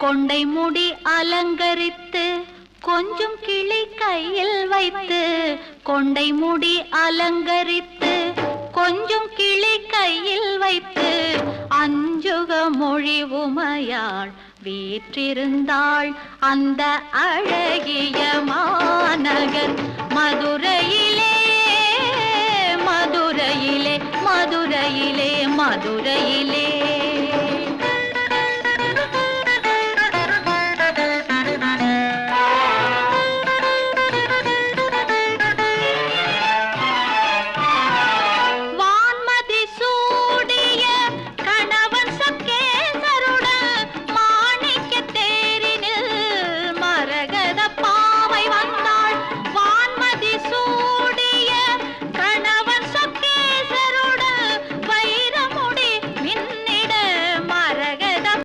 கொண்டை முடி அலங்கரித்து கொஞ்சம் கிளி கையில் வைத்து கொண்டை முடி அலங்கரித்து கொஞ்சம் கிளி கையில் வைத்து அஞ்சுக மொழி உமையாள் வீற்றிருந்தாள் அந்த அழகிய மாநகர் மதுரையிலே மதுரையிலே மதுரையிலே மதுரையிலே